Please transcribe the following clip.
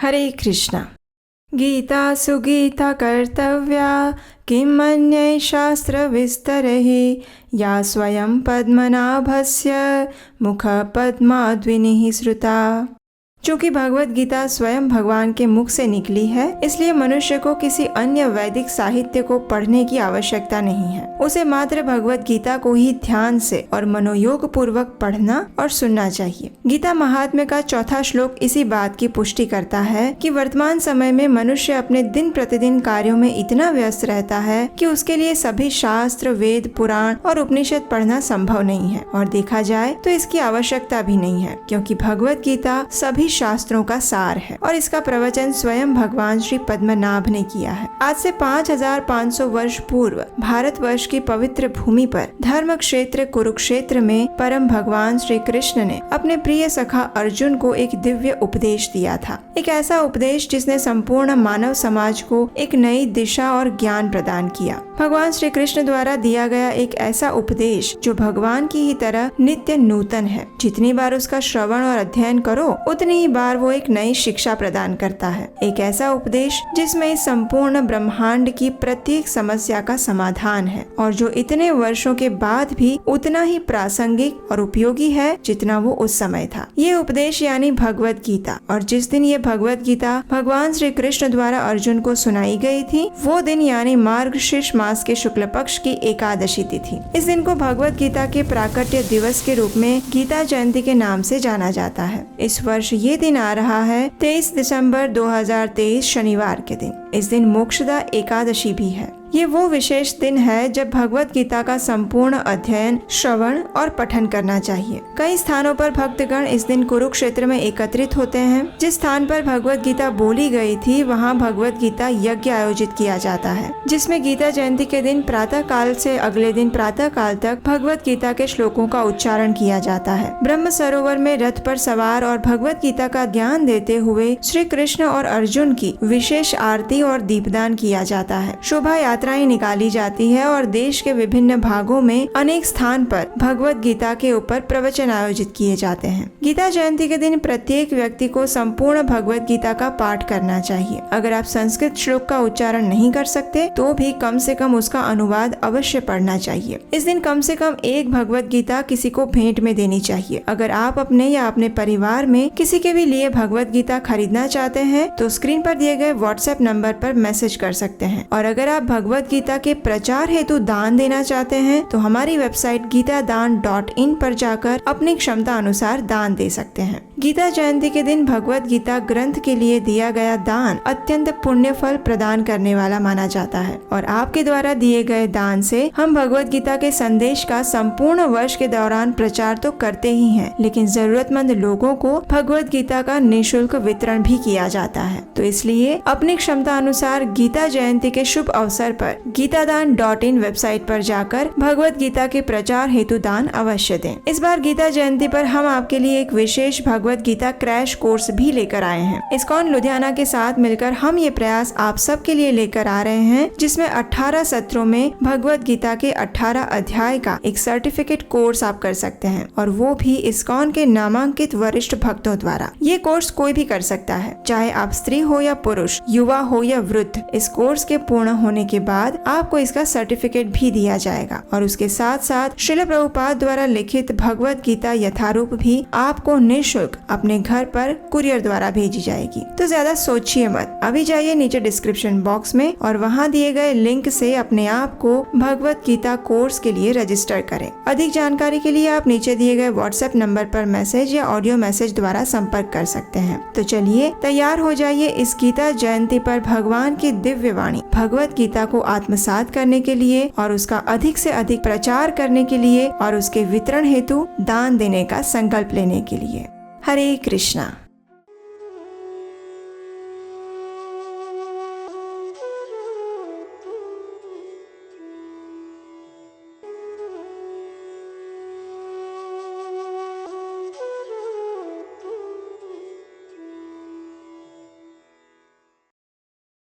हरे कृष्णा। गीतासु गीता कर्तव्या किमन्यै शास्त्रविस्तरैः या स्वयं पद्मनाभस्य मुखपद्माद्विनिः श्रुता। चूँकि भगवत गीता स्वयं भगवान के मुख से निकली है, इसलिए मनुष्य को किसी अन्य वैदिक साहित्य को पढ़ने की आवश्यकता नहीं है। उसे मात्र भगवत गीता को ही ध्यान से और मनोयोग पूर्वक पढ़ना और सुनना चाहिए। गीता महात्म्य का चौथा श्लोक इसी बात की पुष्टि करता है कि वर्तमान समय में मनुष्य अपने दिन प्रतिदिन कार्यों में इतना व्यस्त रहता है कि उसके लिए सभी शास्त्र, वेद, पुराण और उपनिषद पढ़ना संभव नहीं है। और देखा जाए तो इसकी आवश्यकता भी नहीं है, क्योंकि भगवत गीता सभी शास्त्रों का सार है और इसका प्रवचन स्वयं भगवान श्री पद्मनाभ ने किया है। आज से 5500 वर्ष पूर्व भारतवर्ष की पवित्र भूमि पर धर्म क्षेत्र कुरुक्षेत्र में परम भगवान श्री कृष्ण ने अपने प्रिय सखा अर्जुन को एक दिव्य उपदेश दिया था। एक ऐसा उपदेश जिसने संपूर्ण मानव समाज को एक नई दिशा और ज्ञान प्रदान किया। भगवान श्री कृष्ण द्वारा दिया गया एक ऐसा उपदेश जो भगवान की ही तरह नित्य नूतन है। जितनी बार उसका श्रवण और अध्ययन करो, उतनी ही बार वो एक नई शिक्षा प्रदान करता है। एक ऐसा उपदेश जिसमें इस संपूर्ण ब्रह्मांड की प्रत्येक समस्या का समाधान है और जो इतने वर्षों के बाद भी उतना ही प्रासंगिक और उपयोगी है जितना वो उस समय था। ये उपदेश यानी भगवत गीता। और जिस दिन ये भगवत गीता भगवान श्री कृष्ण द्वारा अर्जुन को सुनाई गई थी, वो दिन यानी मार्गशीर्ष मास के शुक्ल पक्ष की एकादशी तिथि। इस दिन को भगवत गीता के प्राकट्य दिवस के रूप में गीता जयंती के नाम से जाना जाता है। इस वर्ष ये दिन आ रहा है 23 दिसंबर 2023 शनिवार के दिन। इस दिन मोक्षदा एकादशी भी है। ये वो विशेष दिन है जब भगवत गीता का संपूर्ण अध्ययन, श्रवण और पठन करना चाहिए। कई स्थानों पर भक्तगण इस दिन कुरुक्षेत्र में एकत्रित होते हैं। जिस स्थान पर भगवत गीता बोली गई थी, वहाँ भगवत गीता यज्ञ आयोजित किया जाता है, जिसमें गीता जयंती के दिन प्रातः काल से अगले दिन प्रातः काल तक भगवत गीता के श्लोकों का उच्चारण किया जाता है। ब्रह्म सरोवर में रथ पर सवार और भगवत गीता का ज्ञान देते हुए श्री कृष्ण और अर्जुन की विशेष आरती और दीपदान किया जाता है। शोभा यात्राएं निकाली जाती है और देश के विभिन्न भागों में अनेक स्थान पर भगवत गीता के ऊपर प्रवचन आयोजित किए जाते हैं। गीता जयंती के दिन प्रत्येक व्यक्ति को संपूर्ण भगवत गीता का पाठ करना चाहिए। अगर आप संस्कृत श्लोक का उच्चारण नहीं कर सकते तो भी कम से कम उसका अनुवाद अवश्य पढ़ना चाहिए। इस दिन कम से कम एक भगवत गीता किसी को भेंट में देनी चाहिए। अगर आप अपने या अपने परिवार में किसी के भी लिए भगवत गीता खरीदना चाहते हैं तो स्क्रीन पर दिए गए व्हाट्सएप नंबर पर मैसेज कर सकते हैं। और अगर आप भगवत गीता के प्रचार हेतु दान देना चाहते हैं तो हमारी वेबसाइट गीतादान.in पर जाकर अपनी क्षमता अनुसार दान दे सकते हैं। गीता जयंती के दिन भगवत गीता ग्रंथ के लिए दिया गया दान अत्यंत पुण्य फल प्रदान करने वाला माना जाता है और आपके द्वारा दिए गए दान से हम भगवत गीता के संदेश का संपूर्ण वर्ष के दौरान प्रचार तो करते ही हैं, लेकिन जरूरतमंद लोगों को भगवत गीता का निःशुल्क वितरण भी किया जाता है। तो इसलिए अपनी क्षमता अनुसार गीता जयंती के शुभ अवसर पर गीतादान.in वेबसाइट पर जाकर भगवत गीता के प्रचार हेतु दान अवश्य दें। इस बार गीता जयंती पर हम आपके लिए एक विशेष भगवत गीता क्रैश कोर्स भी लेकर आए हैं। इस्कॉन लुधियाना के साथ मिलकर हम ये प्रयास आप सबके लिए लेकर आ रहे हैं, जिसमें 18 सत्रों में भगवत गीता के 18 अध्याय का एक सर्टिफिकेट कोर्स आप कर सकते हैं, और वो भी इस्कॉन के नामांकित वरिष्ठ भक्तों द्वारा। ये कोर्स कोई भी कर सकता है, चाहे आप स्त्री हो या पुरुष, युवा हो या वृद्ध। इस कोर्स के पूर्ण होने के बाद आपको इसका सर्टिफिकेट भी दिया जाएगा और उसके साथ साथ श्रील प्रभुपाद द्वारा लिखित भगवत गीता यथारूप भी आपको निःशुल्क अपने घर पर कुरियर द्वारा भेजी जाएगी। तो ज्यादा सोचिए मत, अभी जाइए नीचे डिस्क्रिप्शन बॉक्स में और वहाँ दिए गए लिंक से अपने आप को भगवत गीता कोर्स के लिए रजिस्टर करें। अधिक जानकारी के लिए आप नीचे दिए गए व्हाट्सएप नंबर पर मैसेज या ऑडियो मैसेज द्वारा संपर्क कर सकते हैं। तो चलिए तैयार हो जाइए इस गीता जयंती पर भगवान की दिव्य वाणी भगवत गीता को आत्मसात करने के लिए और उसका अधिक से अधिक प्रचार करने के लिए और उसके वितरण हेतु दान देने का संकल्प लेने के लिए। हरे कृष्णा।